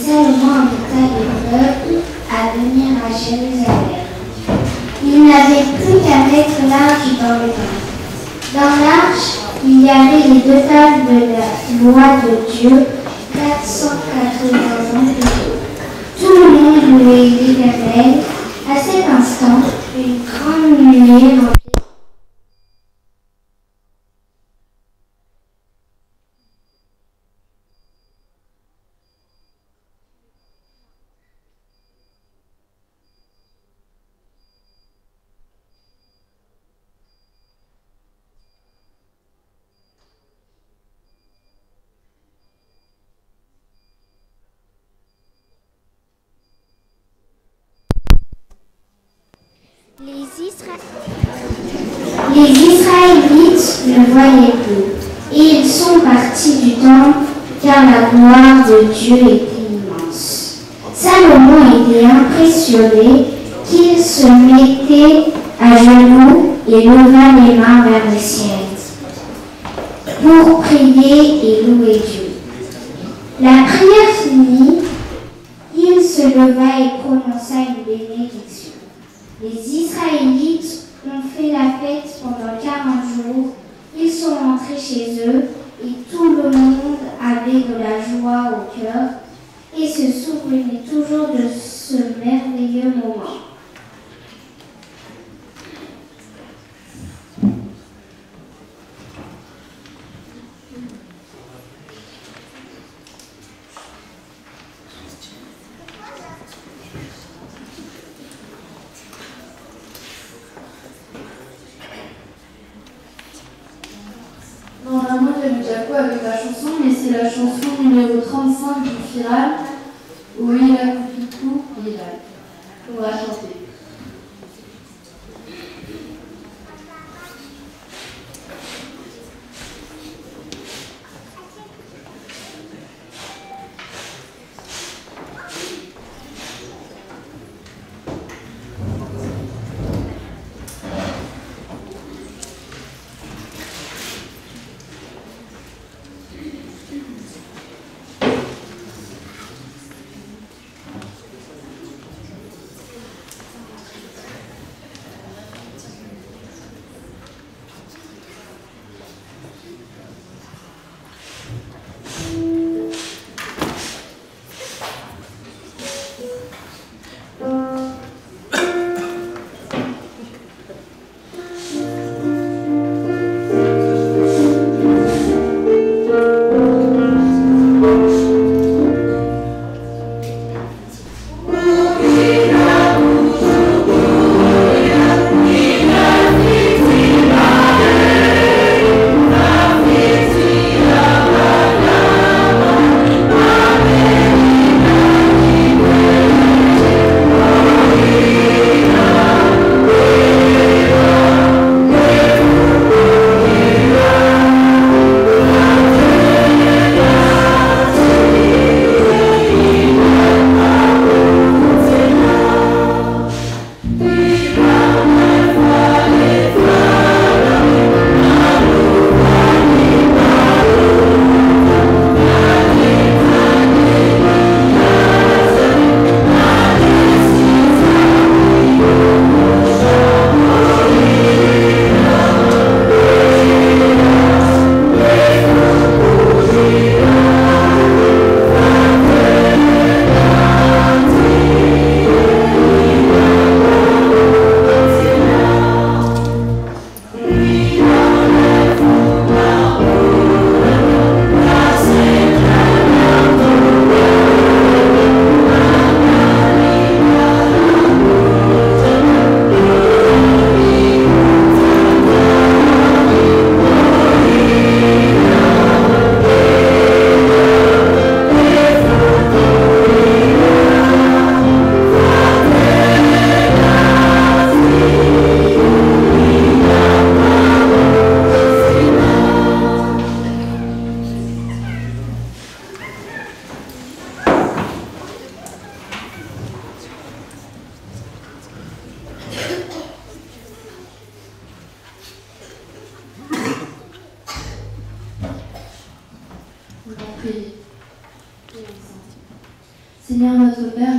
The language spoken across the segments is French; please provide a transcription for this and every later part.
Salomon invita le peuple à venir à Jérusalem. Il n'avait plus qu'à mettre l'arche dans le temple. Dans l'arche, il y avait les 2 tables de la loi de Dieu, 480 ans plus tôt. Tout le monde louait l'Éternel. À cet instant, une grande nuée remplit. Les Israélites ne voyaient plus, et ils sont partis du temple, car la gloire de Dieu était immense. Salomon était impressionné qu'il se mettait à genoux et leva les mains vers le ciel pour prier et louer Dieu. La prière finie, il se leva et prononça une bénédiction. Les Israélites ont fait la fête pendant 40 jours. Ils sont rentrés chez eux et tout le monde avait de la joie au cœur et se souvenait toujours de ce merveilleux moment. Normalement, il y a déjà quoi avec la chanson, mais c'est la chanson numéro 35 du Firal, où il a coupé tout, on va chanter.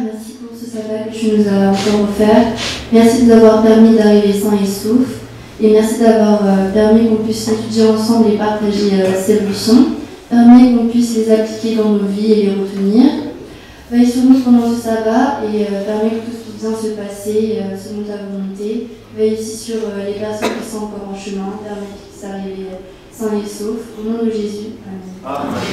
merci pour ce sabbat que tu nous as encore offert. Merci de nous avoir permis d'arriver sains et saufs. Et merci d'avoir permis qu'on puisse étudier ensemble et partager ces leçons. Permis qu'on puisse les appliquer dans nos vies et les retenir. Veille sur nous pendant ce sabbat et permet que tout puisse bien se passer selon ta volonté. Veille aussi sur les personnes qui sont encore en chemin. Permet qu'ils puissent arriver sains et saufs. Au nom de Jésus. Amen. Amen.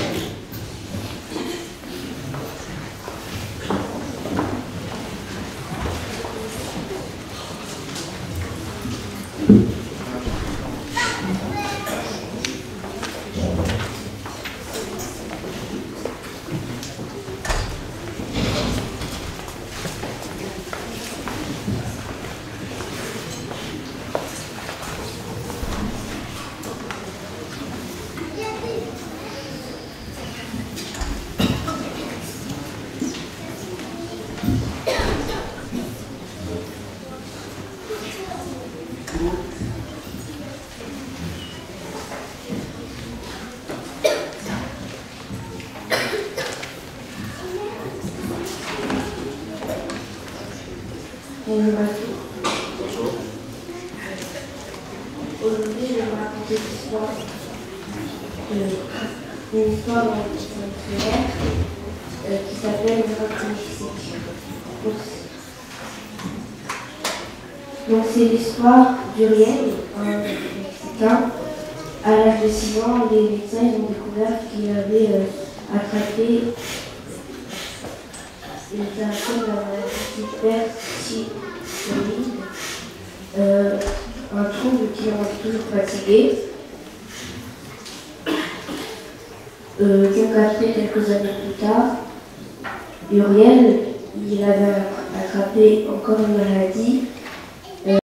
Aujourd'hui, je vais vous raconter l'histoire d'une histoire dans littéraire qui s'appelle Le Vote Mexique. Donc c'est l'histoire d'Uriel, un Mexicain. À l'âge de 6 ans, les médecins ont découvert qu'il avait attrapé une personne de la maladie hyperthyroïde, un trouble qui le rend toujours fatigué. Donc après, quelques années plus tard, Uriel, il avait attrapé encore une maladie